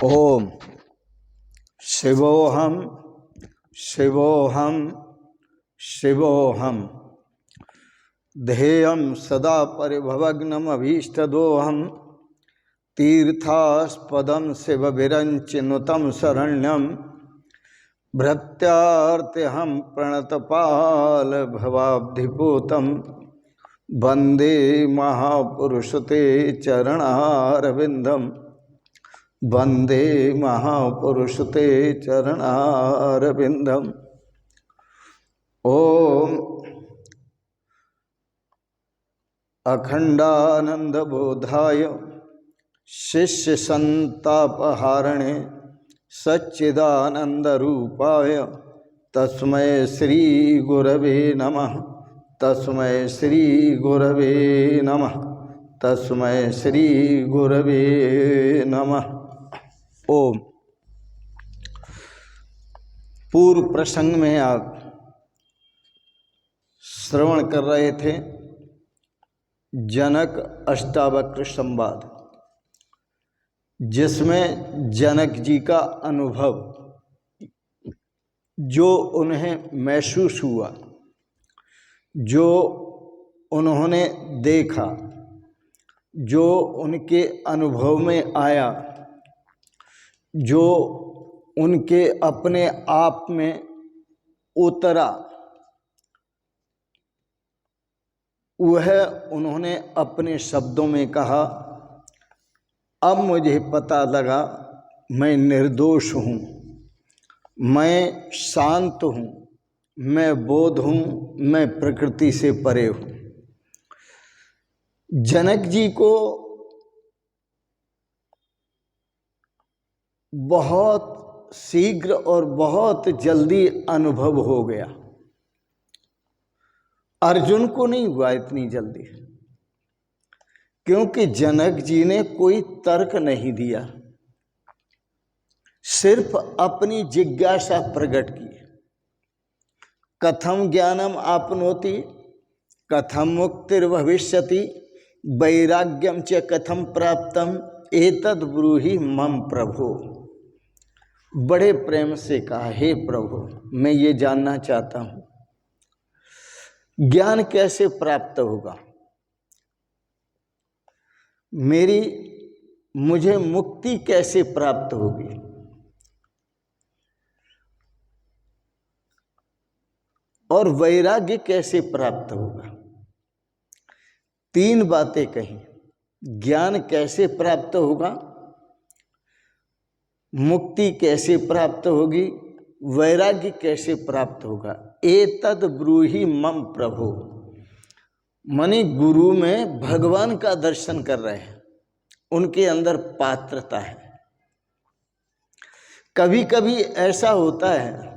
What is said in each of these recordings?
ओम शिवोहम शिवोहम शिवोहम ध्येयं सदा परिभवग्नमभीष्टदोहम तीर्थास्पदं शिवविरञ्चिनुतं शरण्यं भृत्यार्त्यहं प्रणतपालभवाब्धिपूतं वन्दे महापुरुषते चरणारविन्दम् वन्दे महापुरुषते चरणारविन्दम्। ओम अखंडानंदबोधाय शिष्यसंतापहारणे सच्चिदानंदरूपाय तस्मै श्री गुरवे नमः। तस्मै श्री गुरवे नमः। तस्मै श्री गुरवे नमः। ओम। पूर्व प्रसंग में आप श्रवण कर रहे थे जनक अष्टावक्र संवाद, जिसमें जनक जी का अनुभव जो उन्हें महसूस हुआ, जो उन्होंने देखा, जो उनके अनुभव में आया, जो उनके अपने आप में उतरा, वह उन्होंने अपने शब्दों में कहा। अब मुझे पता लगा मैं निर्दोष हूँ, मैं शांत हूँ, मैं बोध हूँ, मैं प्रकृति से परे हूँ। जनक जी को बहुत शीघ्र और बहुत जल्दी अनुभव हो गया। अर्जुन को नहीं हुआ इतनी जल्दी, क्योंकि जनक जी ने कोई तर्क नहीं दिया, सिर्फ अपनी जिज्ञासा प्रकट की। कथम ज्ञानम आपनोति कथम मुक्तिर्भविष्यति वैराग्यम च कथम प्राप्तम एतद् ब्रूहि मम प्रभो। बड़े प्रेम से कहा, हे प्रभु, मैं ये जानना चाहता हूँ ज्ञान कैसे प्राप्त होगा, मुझे मुक्ति कैसे प्राप्त होगी, और वैराग्य कैसे प्राप्त होगा। तीन बातें कही। ज्ञान कैसे प्राप्त होगा, मुक्ति कैसे प्राप्त होगी, वैराग्य कैसे प्राप्त होगा। एतद् ब्रूहि मम प्रभु, माने गुरु में भगवान का दर्शन कर रहे हैं, उनके अंदर पात्रता है। कभी कभी ऐसा होता है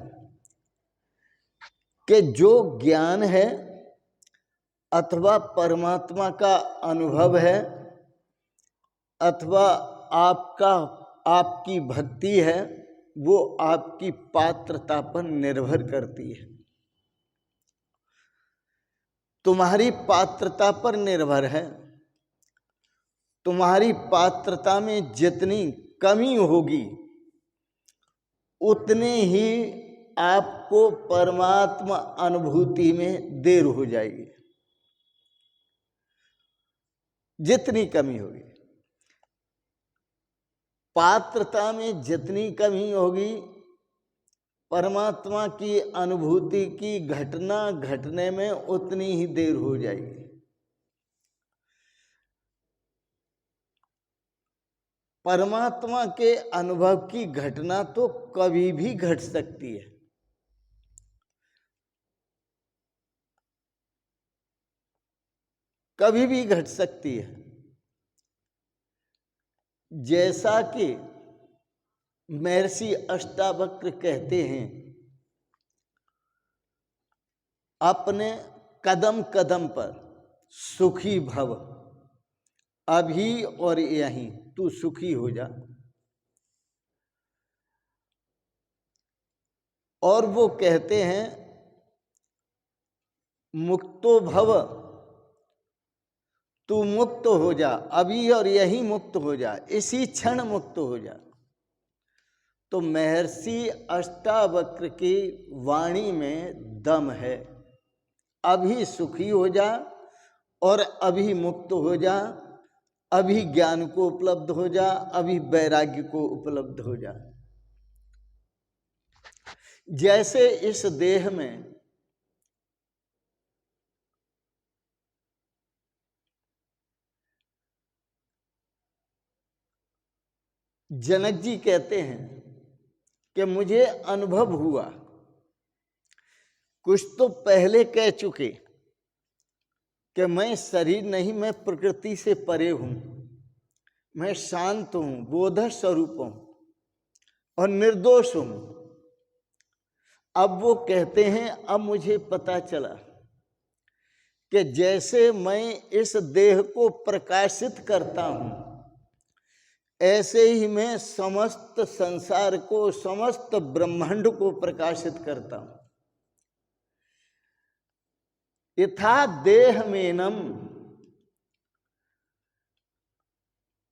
कि जो ज्ञान है अथवा परमात्मा का अनुभव है अथवा आपकी भक्ति है, वो आपकी पात्रता पर निर्भर करती है। तुम्हारी पात्रता पर निर्भर है। तुम्हारी पात्रता में जितनी कमी होगी उतने ही आपको परमात्मा अनुभूति में देर हो जाएगी। जितनी कमी होगी, पात्रता में जितनी कमी होगी, परमात्मा की अनुभूति की घटना घटने में उतनी ही देर हो जाएगी। परमात्मा के अनुभव की घटना तो कभी भी घट सकती है। कभी भी घट सकती है। जैसा कि महर्षि अष्टावक्र कहते हैं, अपने कदम कदम पर सुखी भव, अभी और यहीं तू सुखी हो जा। और वो कहते हैं मुक्तो भव, तू मुक्त हो जा, अभी और यहीं मुक्त हो जा, इसी क्षण मुक्त हो जा। तो महर्षि अष्टावक्र की वाणी में दम है। अभी सुखी हो जा और अभी मुक्त हो जा, अभी ज्ञान को उपलब्ध हो जा, अभी वैराग्य को उपलब्ध हो जा। जैसे इस देह में जनक जी कहते हैं कि मुझे अनुभव हुआ, कुछ तो पहले कह चुके कि मैं शरीर नहीं, मैं प्रकृति से परे हूं, मैं शांत हूं, बोध स्वरूप हूं और निर्दोष हूं। अब वो कहते हैं अब मुझे पता चला कि जैसे मैं इस देह को प्रकाशित करता हूं, ऐसे ही मैं समस्त संसार को, समस्त ब्रह्मांड को प्रकाशित करता हूं। यथा देहमेनम,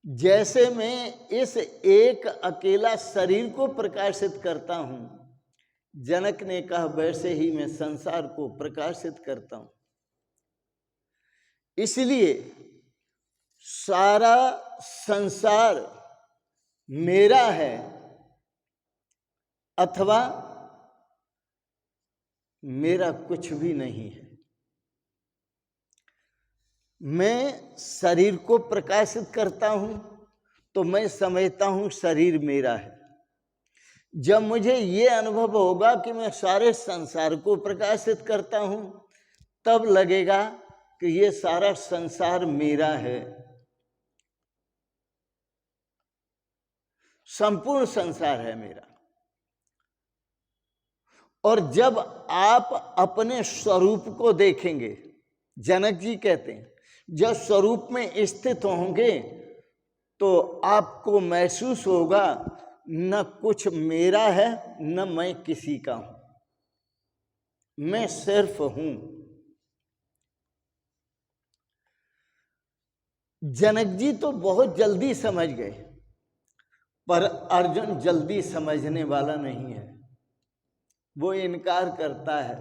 जैसे मैं इस एक अकेला शरीर को प्रकाशित करता हूं, जनक ने कहा वैसे ही मैं संसार को प्रकाशित करता हूं। इसलिए सारा संसार मेरा है अथवा मेरा कुछ भी नहीं है। मैं शरीर को प्रकाशित करता हूं तो मैं समझता हूं शरीर मेरा है। जब मुझे ये अनुभव होगा कि मैं सारे संसार को प्रकाशित करता हूं, तब लगेगा कि ये सारा संसार मेरा है, संपूर्ण संसार है मेरा। और जब आप अपने स्वरूप को देखेंगे, जनक जी कहते हैं जब स्वरूप में स्थित होंगे तो आपको महसूस होगा न कुछ मेरा है न मैं किसी का हूं, मैं सिर्फ हूं। जनक जी तो बहुत जल्दी समझ गए, पर अर्जुन जल्दी समझने वाला नहीं है। वो इनकार करता है,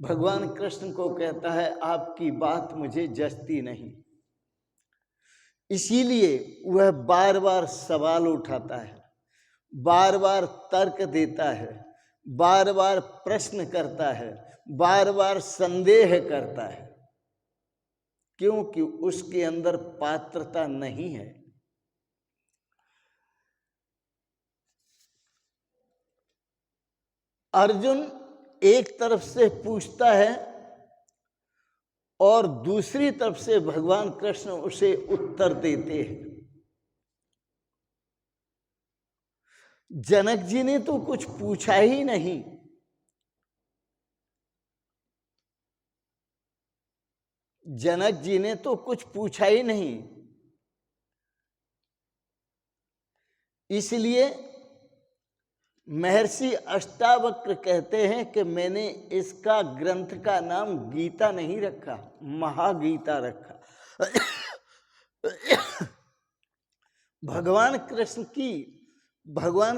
भगवान कृष्ण को कहता है आपकी बात मुझे जचती नहीं। इसीलिए वह बार बार सवाल उठाता है, बार बार तर्क देता है, बार बार प्रश्न करता है, बार बार संदेह करता है, क्योंकि उसके अंदर पात्रता नहीं है। अर्जुन एक तरफ से पूछता है और दूसरी तरफ से भगवान कृष्ण उसे उत्तर देते हैं। जनक जी ने तो कुछ पूछा ही नहीं, जनक जी ने तो कुछ पूछा ही नहीं। इसलिए महर्षि अष्टावक्र कहते हैं कि मैंने इसका ग्रंथ का नाम गीता नहीं रखा, महागीता रखा। भगवान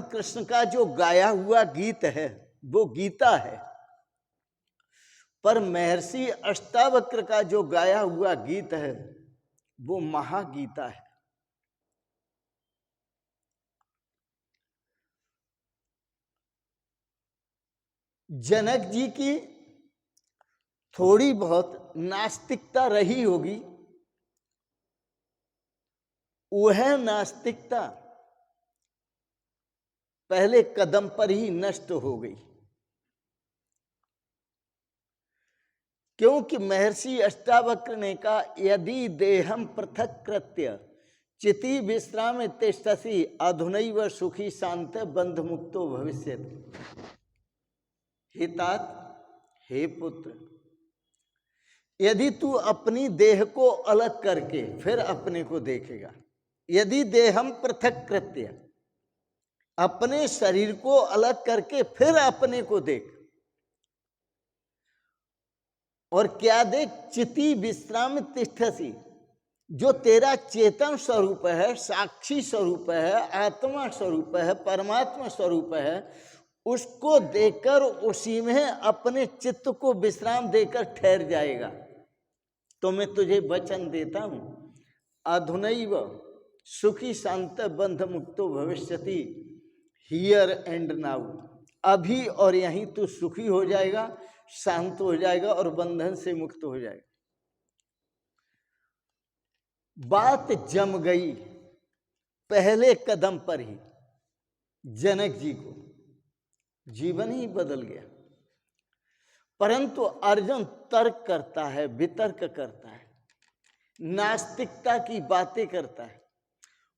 कृष्ण का जो गाया हुआ गीत है वो गीता है, पर महर्षि अष्टावक्र का जो गाया हुआ गीत है वो महागीता है। जनक जी की थोड़ी बहुत नास्तिकता रही होगी, वह नास्तिकता पहले कदम पर ही नष्ट हो गई, क्योंकि महर्षि अष्टावक्र ने कहा यदि देहम पृथक कृत्य चिति विश्राम तिष्ठसि अधुनैव सुखी शांत बंध मुक्तो भविष्यति। हितात, हे पुत्र, यदि तू अपनी देह को अलग करके फिर अपने को देखेगा, यदि देहम पृथक कृत्य, अपने शरीर को अलग करके फिर अपने को देख, और क्या देख, चिति विश्राम तिष्ठसि, जो तेरा चेतन स्वरूप है, साक्षी स्वरूप है, आत्मा स्वरूप है, परमात्मा स्वरूप है, उसको देकर उसी में अपने चित्त को विश्राम देकर ठहर जाएगा। तो मैं तुझे वचन देता हूं, अधुनैव सुखी शांत बंध मुक्तो भविष्यति, हियर एंड नाउ, अभी और यहीं तू सुखी हो जाएगा, शांत हो जाएगा और बंधन से मुक्त हो जाएगा। बात जम गई पहले कदम पर ही, जनक जी को जीवन ही बदल गया। परंतु अर्जुन तर्क करता है, वितर्क करता है, नास्तिकता की बातें करता है।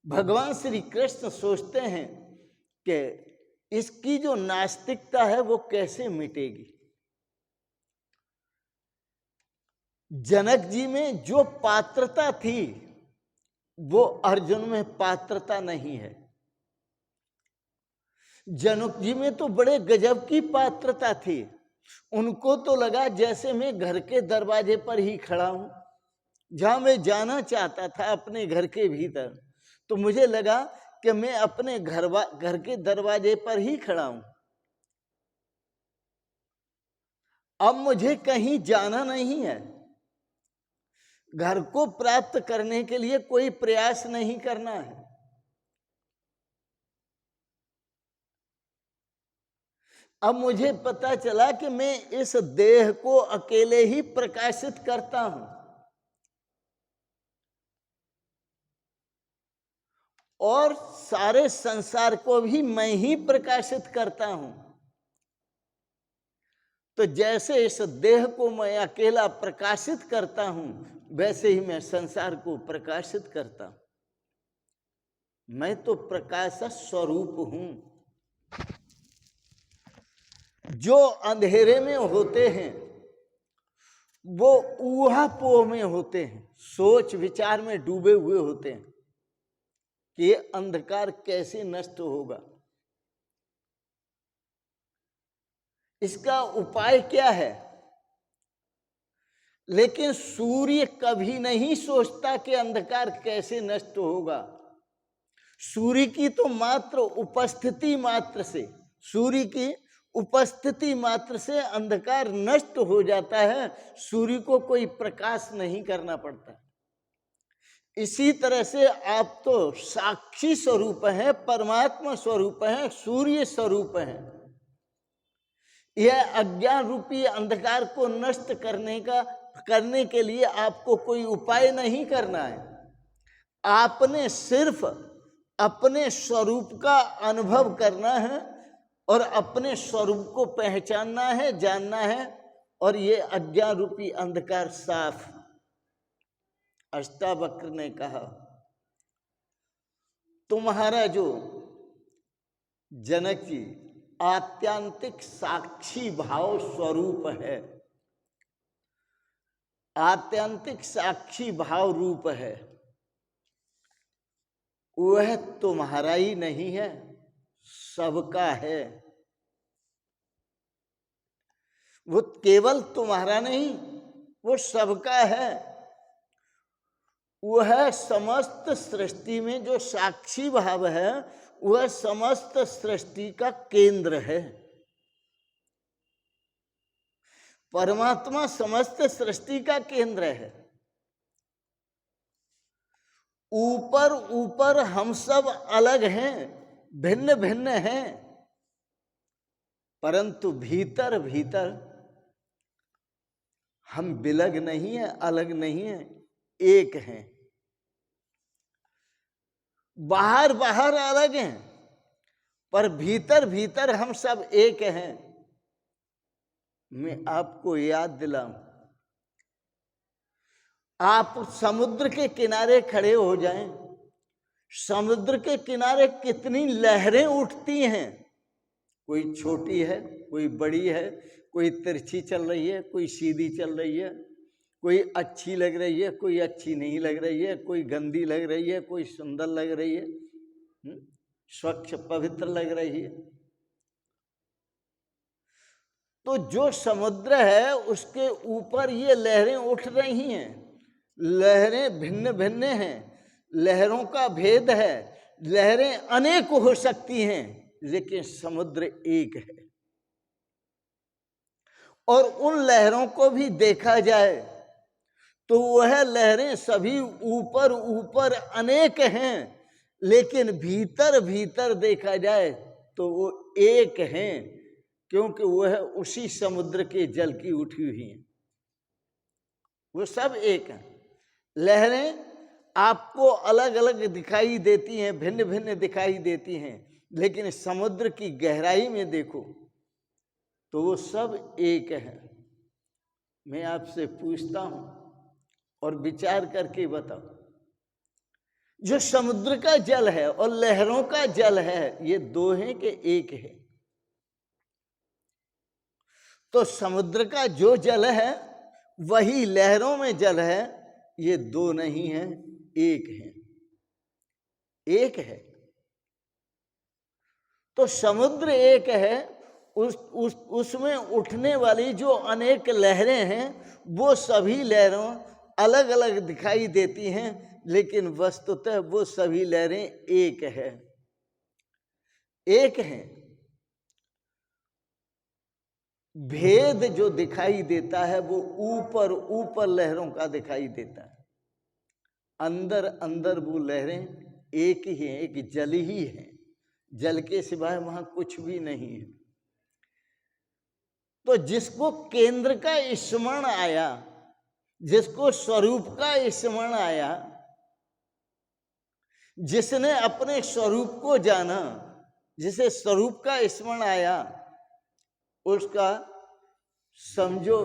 भगवान श्री कृष्ण सोचते हैं कि इसकी जो नास्तिकता है वो कैसे मिटेगी। जनक जी में जो पात्रता थी वो अर्जुन में पात्रता नहीं है। जनक जी में तो बड़े गजब की पात्रता थी। उनको तो लगा जैसे मैं घर के दरवाजे पर ही खड़ा हूं, जहां मैं जाना चाहता था अपने घर के भीतर, तो मुझे लगा कि मैं अपने घर के दरवाजे पर ही खड़ा हूं। अब मुझे कहीं जाना नहीं है, घर को प्राप्त करने के लिए कोई प्रयास नहीं करना है। अब मुझे पता चला कि मैं इस देह को अकेले ही प्रकाशित करता हूं और सारे संसार को भी मैं ही प्रकाशित करता हूं। तो जैसे इस देह को मैं अकेला प्रकाशित करता हूं, वैसे ही मैं संसार को प्रकाशित करता हूं। मैं तो प्रकाश स्वरूप हूं। जो अंधेरे में होते हैं वो ऊहापोह में होते हैं, सोच विचार में डूबे हुए होते हैं कि ये अंधकार कैसे नष्ट होगा, इसका उपाय क्या है। लेकिन सूर्य कभी नहीं सोचता कि अंधकार कैसे नष्ट होगा। सूर्य की तो मात्र उपस्थिति मात्र से, सूर्य की उपस्थिति मात्र से अंधकार नष्ट हो जाता है। सूर्य को कोई प्रकाश नहीं करना पड़ता। इसी तरह से आप तो साक्षी स्वरूप हैं, परमात्मा स्वरूप हैं, सूर्य स्वरूप हैं। यह अज्ञान रूपी अंधकार को नष्ट करने के लिए आपको कोई उपाय नहीं करना है। आपने सिर्फ अपने स्वरूप का अनुभव करना है और अपने स्वरूप को पहचानना है, जानना है, और ये अज्ञान रूपी अंधकार साफ। अष्टावक्र ने कहा, तुम्हारा जो जनक जी आत्यांतिक साक्षी भाव स्वरूप है, आत्यांतिक साक्षी भाव रूप है, वह तुम्हारा ही नहीं है, सबका है। वो केवल तुम्हारा नहीं, वो सबका है। वह समस्त सृष्टि में जो साक्षी भाव है, वह समस्त सृष्टि का केंद्र है। परमात्मा समस्त सृष्टि का केंद्र है। ऊपर ऊपर हम सब अलग हैं, भिन्न भिन्न हैं, परंतु भीतर भीतर हम बिलग नहीं है, अलग नहीं है, एक हैं। बाहर बाहर अलग हैं, पर भीतर भीतर हम सब एक हैं। मैं आपको याद दिलाऊं, आप समुद्र के किनारे खड़े हो जाएं, समुद्र के किनारे कितनी लहरें उठती हैं। कोई छोटी है, कोई बड़ी है, कोई तिरछी चल रही है, कोई सीधी चल रही है, कोई अच्छी लग रही है, कोई अच्छी नहीं लग रही है, कोई गंदी लग रही है, कोई सुंदर लग रही है, स्वच्छ पवित्र लग रही है। तो जो समुद्र है उसके ऊपर ये लहरें उठ रही हैं, लहरें भिन्न भिन्न हैं, लहरों का भेद है, लहरें अनेक हो सकती हैं, लेकिन समुद्र एक है। और उन लहरों को भी देखा जाए तो वह लहरें सभी ऊपर ऊपर अनेक हैं, लेकिन भीतर भीतर देखा जाए तो वो एक हैं, क्योंकि वह उसी समुद्र के जल की उठी हुई हैं। वो सब एक हैं। लहरें आपको अलग अलग दिखाई देती हैं, भिन्न भिन्न दिखाई देती हैं, लेकिन समुद्र की गहराई में देखो तो वो सब एक है। मैं आपसे पूछता हूं और विचार करके बताओ, जो समुद्र का जल है और लहरों का जल है, ये दो हैं कि एक है? तो समुद्र का जो जल है वही लहरों में जल है, ये दो नहीं है, एक है, एक है। तो समुद्र एक है, उसमें उठने वाली जो अनेक लहरें हैं वो सभी लहरों अलग अलग दिखाई देती हैं, लेकिन वस्तुतः वो सभी लहरें एक है, एक हैं। भेद जो दिखाई देता है वो ऊपर ऊपर लहरों का दिखाई देता है, अंदर अंदर वो लहरें एक ही हैं, एक जल ही है, जल के सिवाय वहां कुछ भी नहीं है। तो जिसको केंद्र का स्मरण आया, जिसको स्वरूप का स्मरण आया, जिसने अपने स्वरूप को जाना, जिसे स्वरूप का स्मरण आया, उसका समझो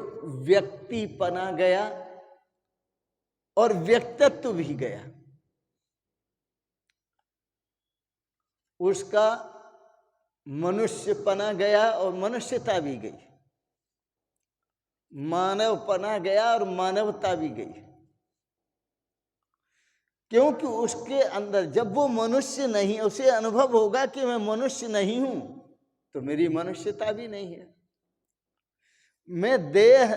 व्यक्तिपना गया और व्यक्तित्व भी गया, उसका मनुष्यपना गया और मनुष्यता भी गई, मानवपना गया और मानवता भी गई। क्योंकि उसके अंदर जब वो मनुष्य नहीं, उसे अनुभव होगा कि मैं मनुष्य नहीं हूं, तो मेरी मनुष्यता भी नहीं है। मैं देह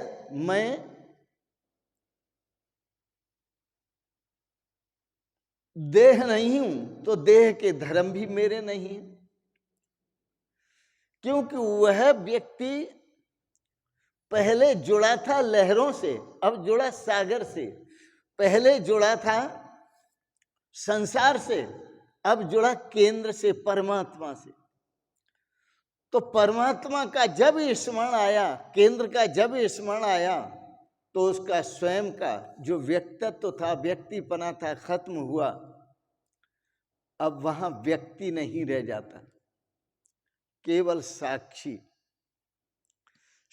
नहीं हूं, तो देह के धर्म भी मेरे नहीं है। क्योंकि वह व्यक्ति पहले जुड़ा था लहरों से, अब जुड़ा सागर से, पहले जुड़ा था संसार से, अब जुड़ा केंद्र से, परमात्मा से। तो परमात्मा का जब स्मरण आया, केंद्र का जब स्मरण आया, तो उसका स्वयं का जो व्यक्तित्व था, व्यक्तिपना था, खत्म हुआ। अब वहां व्यक्ति नहीं रह जाता, केवल साक्षी,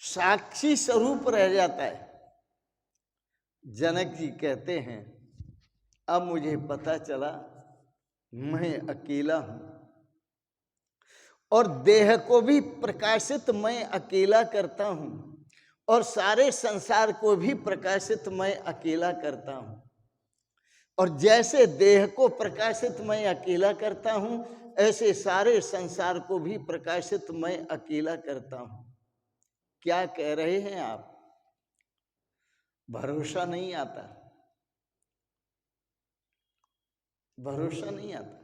साक्षी स्वरूप रह जाता है। जनक जी कहते हैं, अब मुझे पता चला मैं अकेला हूं और देह को भी प्रकाशित मैं अकेला करता हूं और सारे संसार को भी प्रकाशित मैं अकेला करता हूं। और जैसे देह को प्रकाशित मैं अकेला करता हूं, ऐसे सारे संसार को भी प्रकाशित मैं अकेला करता हूं। क्या कह रहे हैं आप? भरोसा नहीं आता, भरोसा नहीं आता।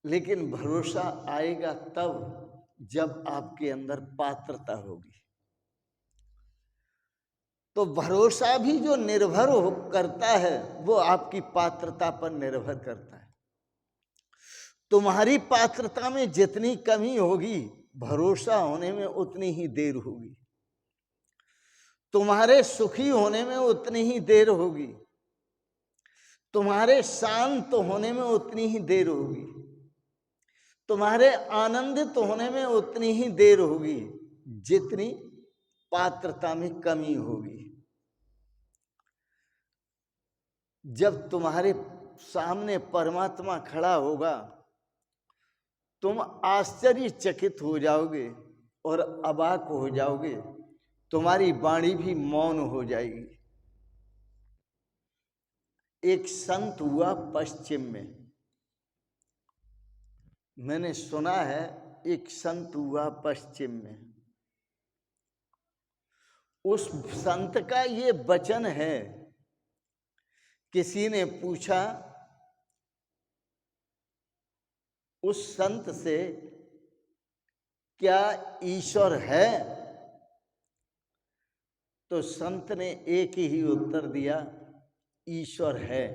लेकिन भरोसा आएगा तब जब आपके अंदर पात्रता होगी। तो भरोसा भी जो निर्भर करता है वो आपकी पात्रता पर निर्भर करता है। तुम्हारी पात्रता में जितनी कमी होगी, भरोसा होने में उतनी ही देर होगी। तुम्हारे सुखी होने में उतनी ही देर होगी, तुम्हारे शांत होने में उतनी ही देर होगी, तुम्हारे आनंदित होने में उतनी ही देर होगी जितनी पात्रता में कमी होगी। जब तुम्हारे सामने परमात्मा खड़ा होगा, तुम आश्चर्यचकित हो जाओगे और अवाक हो जाओगे, तुम्हारी वाणी भी मौन हो जाएगी। एक संत हुआ पश्चिम में, मैंने सुना है, एक संत हुआ पश्चिम में। उस संत का ये वचन है। किसी ने पूछा उस संत से, क्या ईश्वर है? तो संत ने एक ही उत्तर दिया, ईश्वर है।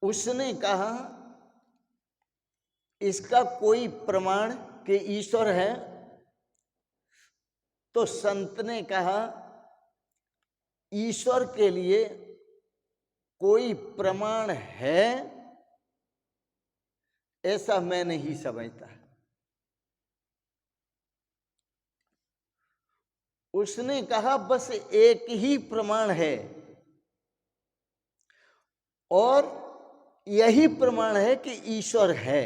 उसने कहा, इसका कोई प्रमाण कि ईश्वर है? तो संत ने कहा, ईश्वर के लिए कोई प्रमाण है ऐसा मैं नहीं समझता। उसने कहा, बस एक ही प्रमाण है और यही प्रमाण है कि ईश्वर है।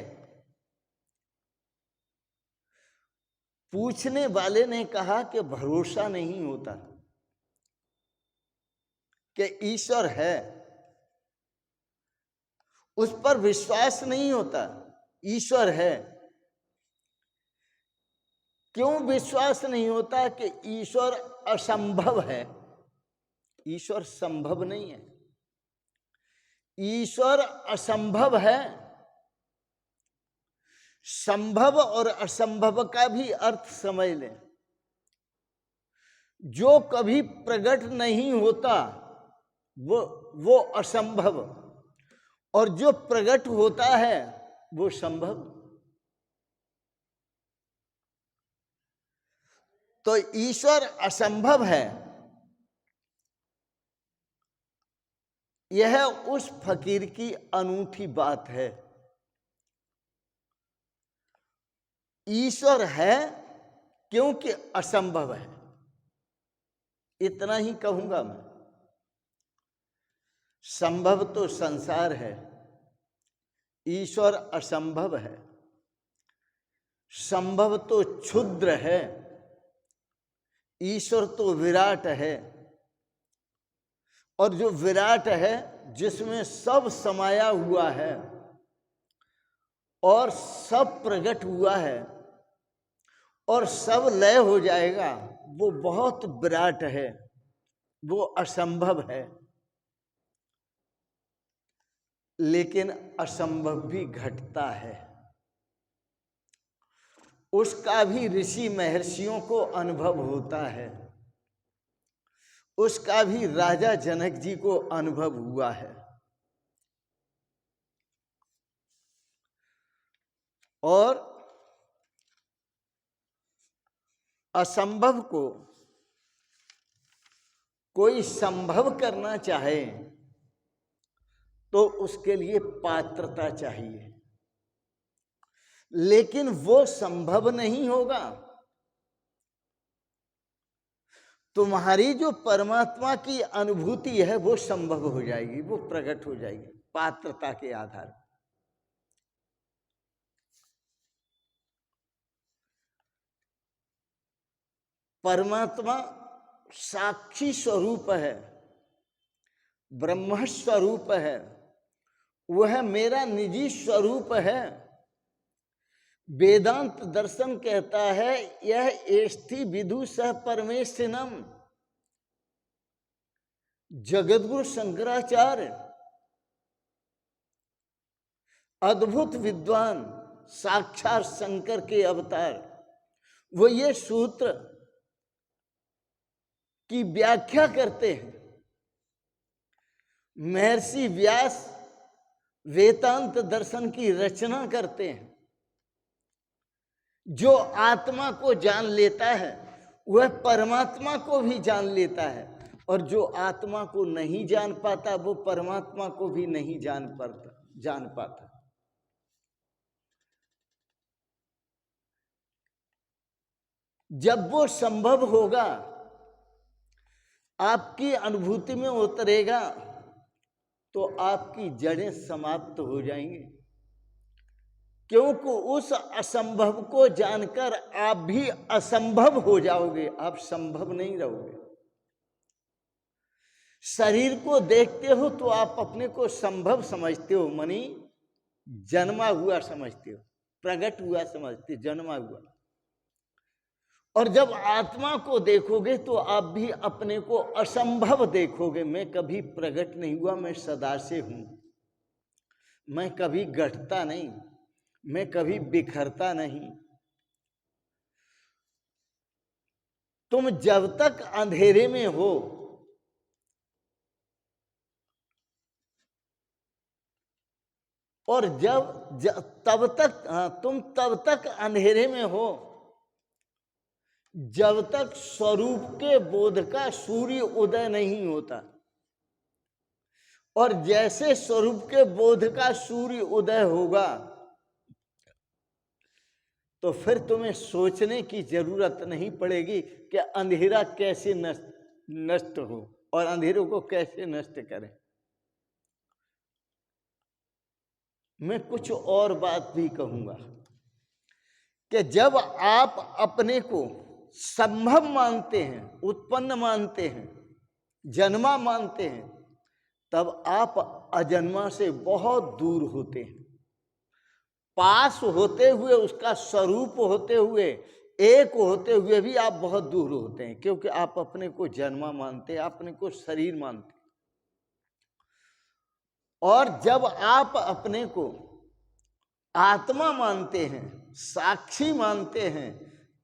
पूछने वाले ने कहा कि भरोसा नहीं होता कि ईश्वर है, उस पर विश्वास नहीं होता। ईश्वर है, क्यों विश्वास नहीं होता? कि ईश्वर असंभव है। ईश्वर संभव नहीं है, ईश्वर असंभव है। संभव और असंभव का भी अर्थ समझ लें। जो कभी प्रकट नहीं होता वो असंभव, और जो प्रकट होता है वो संभव। तो ईश्वर असंभव है, यह उस फकीर की अनूठी बात है। ईश्वर है क्योंकि असंभव है, इतना ही कहूंगा मैं। संभव तो संसार है, ईश्वर असंभव है। संभव तो क्षुद्र है, ईश्वर तो विराट है। और जो विराट है, जिसमें सब समाया हुआ है और सब प्रकट हुआ है और सब लय हो जाएगा, वो बहुत विराट है, वो असंभव है। लेकिन असंभव भी घटता है, उसका भी ऋषि महर्षियों को अनुभव होता है, उसका भी राजा जनक जी को अनुभव हुआ है। और असंभव को कोई संभव करना चाहे तो उसके लिए पात्रता चाहिए, लेकिन वो संभव नहीं होगा। तुम्हारी जो परमात्मा की अनुभूति है वो संभव हो जाएगी, वो प्रकट हो जाएगी पात्रता के आधार पर। परमात्मा साक्षी स्वरूप है, ब्रह्म स्वरूप है, वह मेरा निजी स्वरूप है। वेदांत दर्शन कहता है, यह एष्ठि विदु सह परमेष्ठिनम। जगद्गुरु शंकराचार्य अद्भुत विद्वान, साक्षात शंकर के अवतार, वो ये सूत्र की व्याख्या करते हैं। महर्षि व्यास वेदांत दर्शन की रचना करते हैं। जो आत्मा को जान लेता है वह परमात्मा को भी जान लेता है, और जो आत्मा को नहीं जान पाता वो परमात्मा को भी नहीं जान पाता। जब वो संभव होगा, आपकी अनुभूति में उतरेगा, तो आपकी जड़ें समाप्त हो जाएंगी, क्योंकि उस असंभव को जानकर आप भी असंभव हो जाओगे, आप संभव नहीं रहोगे। शरीर को देखते हो तो आप अपने को संभव समझते हो, मानी जन्मा हुआ समझते हो, प्रकट हुआ समझते, जन्मा हुआ। और जब आत्मा को देखोगे तो आप भी अपने को असंभव देखोगे। मैं कभी प्रकट नहीं हुआ, मैं सदा से हूं, मैं कभी घटता नहीं, मैं कभी बिखरता नहीं। तुम जब तक अंधेरे में हो और तब तक तुम तब तक अंधेरे में हो जब तक स्वरूप के बोध का सूर्य उदय नहीं होता। और जैसे स्वरूप के बोध का सूर्य उदय होगा तो फिर तुम्हें सोचने की जरूरत नहीं पड़ेगी कि अंधेरा कैसे नष्ट हो और अंधेरों को कैसे नष्ट करें। मैं कुछ और बात भी कहूंगा कि जब आप अपने को संभव मानते हैं, उत्पन्न मानते हैं, जन्मा मानते हैं, तब आप अजन्मा से बहुत दूर होते हैं। पास होते हुए, उसका स्वरूप होते हुए, एक होते हुए भी आप बहुत दूर होते हैं, क्योंकि आप अपने को जन्मा मानते हैं, अपने को शरीर मानते हैं। और जब आप अपने को आत्मा मानते हैं, साक्षी मानते हैं,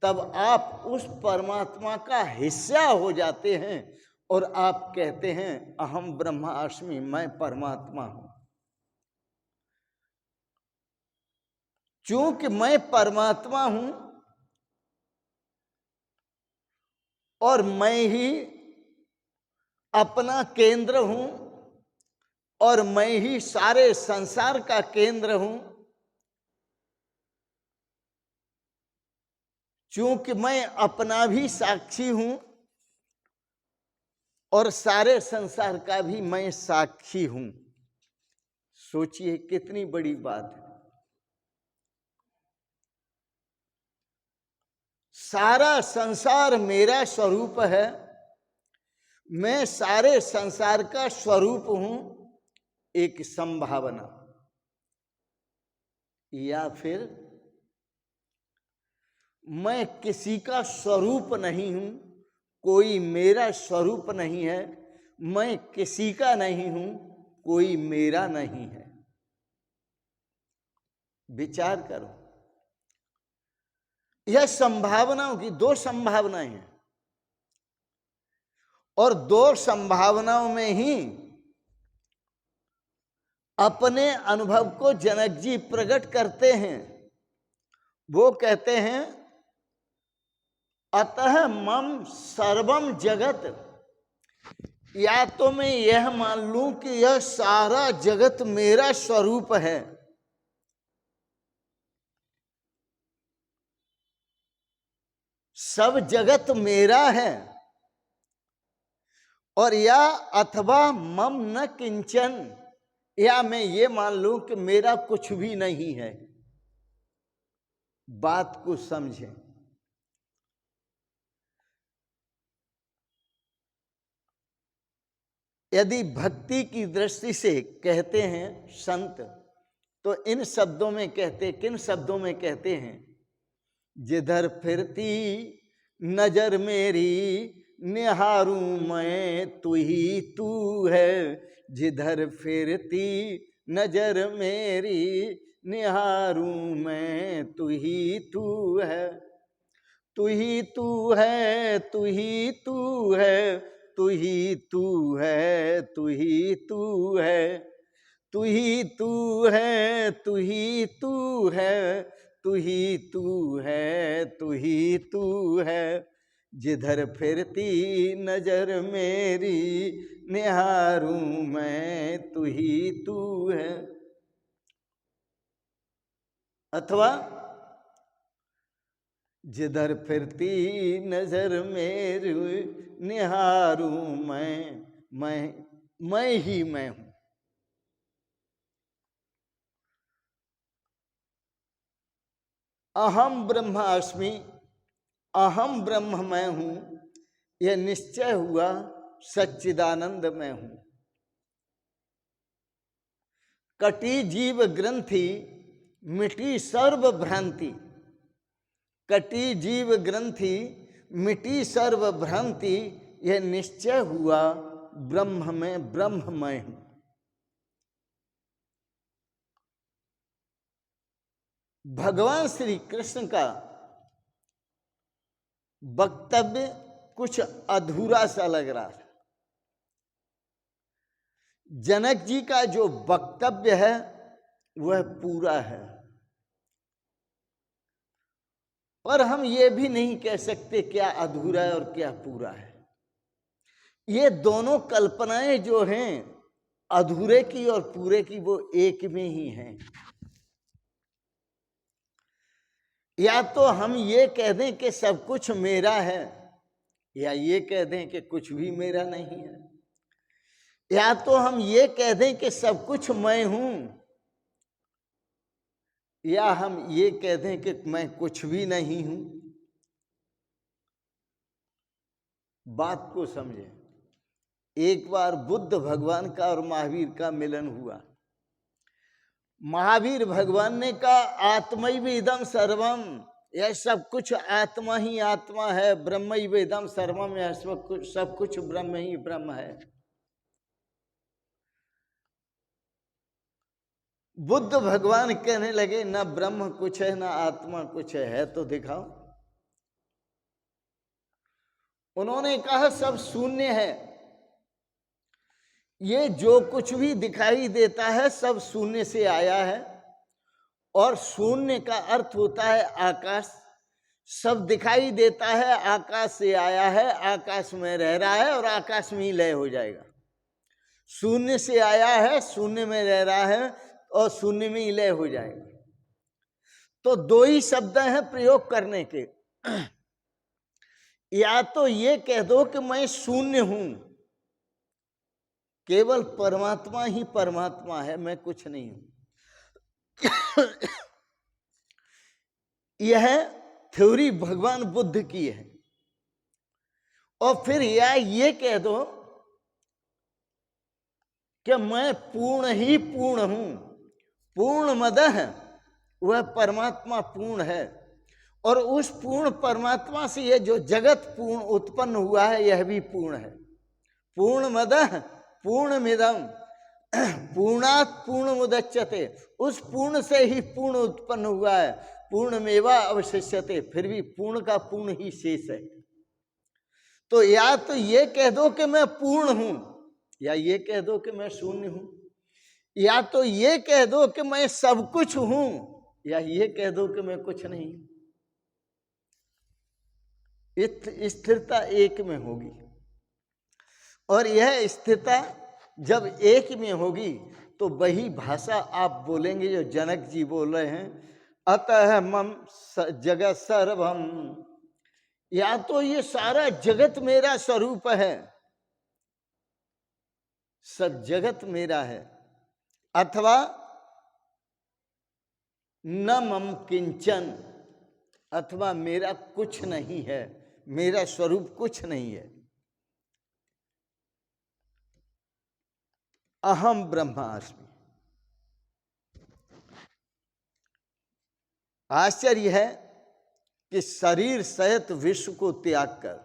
तब आप उस परमात्मा का हिस्सा हो जाते हैं और आप कहते हैं अहम ब्रह्मास्मि, मैं परमात्मा हूं। चूंकि मैं परमात्मा हूं और मैं ही अपना केंद्र हूं और मैं ही सारे संसार का केंद्र हूं, चूंकि मैं अपना भी साक्षी हूं और सारे संसार का भी मैं साक्षी हूं। सोचिए कितनी बड़ी बात है। सारा संसार मेरा स्वरूप है, मैं सारे संसार का स्वरूप हूं, एक संभावना। या फिर मैं किसी का स्वरूप नहीं हूं, कोई मेरा स्वरूप नहीं है, मैं किसी का नहीं हूं, कोई मेरा नहीं है। विचार करो, यह संभावनाओं की दो संभावनाएं हैं और दो संभावनाओं में ही अपने अनुभव को जनक जी प्रकट करते हैं। वो कहते हैं अतः मम सर्वम जगत, या तो मैं यह मान लूं कि यह सारा जगत मेरा स्वरूप है, सब जगत मेरा है, और या अथवा मम न किंचन, या मैं ये मान लूं कि मेरा कुछ भी नहीं है। बात को समझें। यदि भक्ति की दृष्टि से कहते हैं संत, तो इन शब्दों में कहते, किन शब्दों में कहते हैं? जिधर फिरती नजर मेरी निहारूं मैं तू ही तू है, जिधर फिरती नजर मेरी निहारूं मैं तू ही तू है, तू ही तू है, तू ही तू है, तू ही तू है, तू ही तू है, तू ही तू है, तू ही तू है, तू ही तू है, तू ही तू है, जिधर फिरती नजर मेरी निहारूं मैं तू ही तू है। अथवा जिधर फिरती नजर मेरी निहारूं मैं ही मैं हूं। अहम ब्रह्मास्मि, अहम ब्रह्म मैं हूं, यह निश्चय हुआ सच्चिदानंद मैं हूं। कटी जीव ग्रंथि, मिटी सर्व भ्रांति, कटी जीव ग्रंथि, मिटी सर्व भ्रांति, यह निश्चय हुआ ब्रह्म में ब्रह्ममय हूं। भगवान श्री कृष्ण का वक्तव्य कुछ अधूरा सा लग रहा था। जनक जी का जो वक्तव्य है वह पूरा है, पर हम ये भी नहीं कह सकते क्या अधूरा है और क्या पूरा है। ये दोनों कल्पनाएं जो हैं अधूरे की और पूरे की, वो एक में ही हैं। या तो हम ये कह दें कि सब कुछ मेरा है, या ये कह दें कि कुछ भी मेरा नहीं है। या तो हम ये कह दें कि सब कुछ मैं हूं, या हम ये कह दें कि मैं कुछ भी नहीं हूं। बात को समझें। एक बार बुद्ध भगवान का और महावीर का मिलन हुआ। महावीर भगवान ने कहा आत्मैव इदं सर्वम, यह सब कुछ आत्मा ही आत्मा है। ब्रह्मैव इदं सर्वम, यह सब कुछ ब्रह्म ही ब्रह्म है। बुद्ध भगवान कहने लगे ना ब्रह्म कुछ है ना आत्मा कुछ है तो दिखाओ। उन्होंने कहा सब शून्य है, ये जो कुछ भी दिखाई देता है सब शून्य से आया है, और शून्य का अर्थ होता है आकाश। सब दिखाई देता है आकाश से आया है, आकाश में रह रहा है और आकाश में ही लय हो जाएगा। शून्य से आया है, शून्य में रह रहा है और शून्य में ही लय हो जाएगा। तो दो ही शब्द हैं प्रयोग करने के। या तो ये कह दो कि मैं शून्य हूं, केवल परमात्मा ही परमात्मा है, मैं कुछ नहीं हूं। यह थ्योरी भगवान बुद्ध की है। और फिर या ये कह दो कि मैं पूर्ण ही पूर्ण हूं। पूर्ण मदः, वह परमात्मा पूर्ण है, और उस पूर्ण परमात्मा से यह जो जगत पूर्ण उत्पन्न हुआ है यह भी पूर्ण है। पूर्ण मदः पूर्णमिदं पूर्णात् पूर्णमुदच्यते, उस पूर्ण से ही पूर्ण उत्पन्न हुआ है। पूर्णमेवा अवशिष्यते, फिर भी पूर्ण का पूर्ण ही शेष है। तो या तो ये कह दो कि मैं पूर्ण हूं, या ये कह दो कि मैं शून्य हूं, या तो ये कह दो कि मैं सब कुछ हूं, या ये कह दो कि मैं कुछ नहीं। स्थिरता एक में होगी, और यह स्थिरता जब एक में होगी तो वही भाषा आप बोलेंगे जो जनक जी बोल रहे हैं, अतः मम जगत सर्वम। या तो ये सारा जगत मेरा स्वरूप है, सब जगत मेरा है, अथवा न मम किंचन, अथवा मेरा कुछ नहीं है, मेरा स्वरूप कुछ नहीं है। अहम ब्रह्मास्मि। आश्चर्य है कि शरीर सहित विश्व को त्याग कर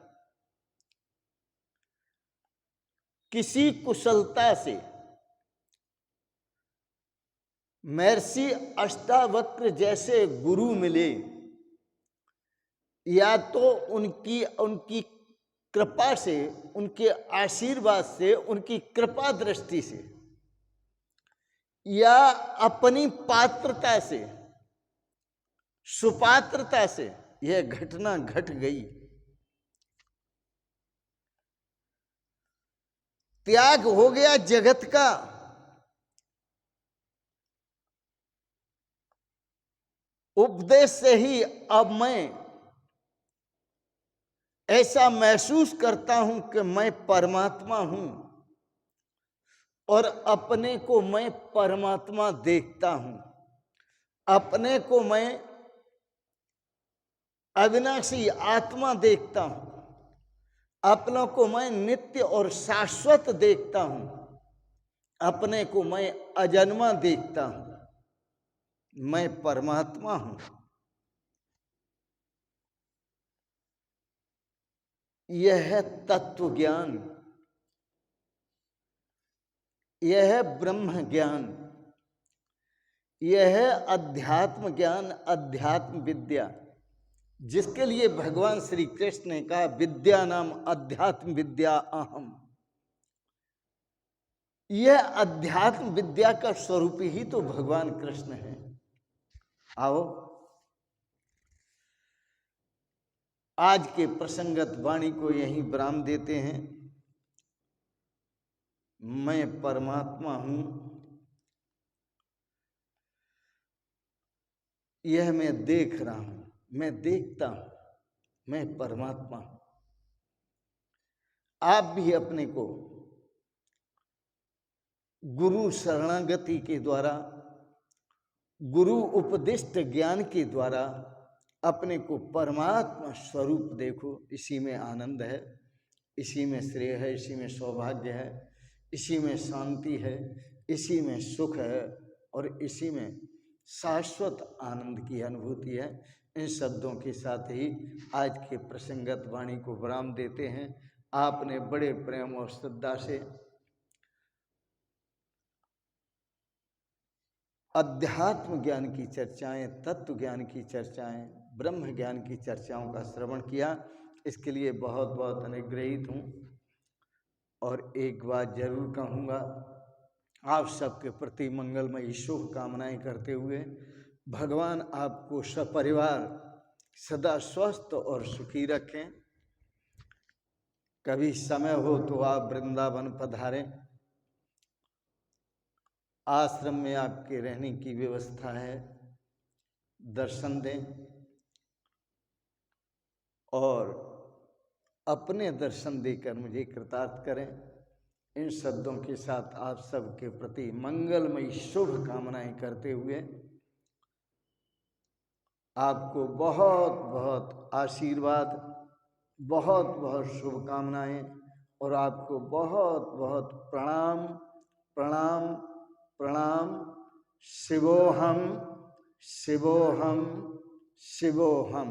किसी कुशलता से महर्षि अष्टावक्र जैसे गुरु मिले, या तो उनकी कृपा से, उनके आशीर्वाद से, उनकी कृपा दृष्टि से, या अपनी पात्रता से, सुपात्रता से यह घटना घट गई। त्याग हो गया जगत का, उपदेश से ही अब मैं ऐसा महसूस करता हूं कि मैं परमात्मा हूं, और अपने को मैं परमात्मा देखता हूं। अपने को मैं अविनाशी आत्मा देखता हूं, अपनों को मैं नित्य और शाश्वत देखता हूं, अपने को मैं अजन्मा देखता हूं। मैं परमात्मा हूं। यह है तत्व ज्ञान, यह है ब्रह्म ज्ञान, यह है अध्यात्म ज्ञान, अध्यात्म विद्या, जिसके लिए भगवान श्री कृष्ण ने कहा विद्या नाम अध्यात्म विद्या अहम। यह अध्यात्म विद्या का स्वरूप ही तो भगवान कृष्ण है। आओ आज के प्रसंगत वाणी को यहीं विराम देते हैं। मैं परमात्मा हूं, यह मैं देख रहा हूं, मैं देखता हूं, मैं परमात्मा हूं। आप भी अपने को गुरु शरणागति के द्वारा, गुरु उपदिष्ट ज्ञान के द्वारा अपने को परमात्मा स्वरूप देखो। इसी में आनंद है, इसी में श्रेय है, इसी में सौभाग्य है, इसी में शांति है, इसी में सुख है और इसी में शाश्वत आनंद की अनुभूति है। इन शब्दों के साथ ही आज के प्रसंगत वाणी को विराम देते हैं। आपने बड़े प्रेम और श्रद्धा से अध्यात्म ज्ञान की चर्चाएं, तत्व ज्ञान की चर्चाएं, ब्रह्म ज्ञान की चर्चाओं का श्रवण किया। इसके लिए बहुत बहुत अनुग्रहित हूँ। और एक बात जरूर कहूँगा, आप सबके प्रति मंगलमयी शुभकामनाएं करते हुए भगवान आपको सपरिवार सदा स्वस्थ और सुखी रखें। कभी समय हो तो आप वृंदावन पधारें। आश्रम में आपके रहने की व्यवस्था है, दर्शन दें और अपने दर्शन देकर मुझे कृतार्थ करें। इन शब्दों के साथ आप सबके प्रति मंगलमयी शुभ कामनाएं करते हुए आपको बहुत बहुत आशीर्वाद, बहुत बहुत शुभकामनाएं और आपको बहुत बहुत प्रणाम प्रणाम प्रणाम। शिवोहम शिवोहम शिवोहम।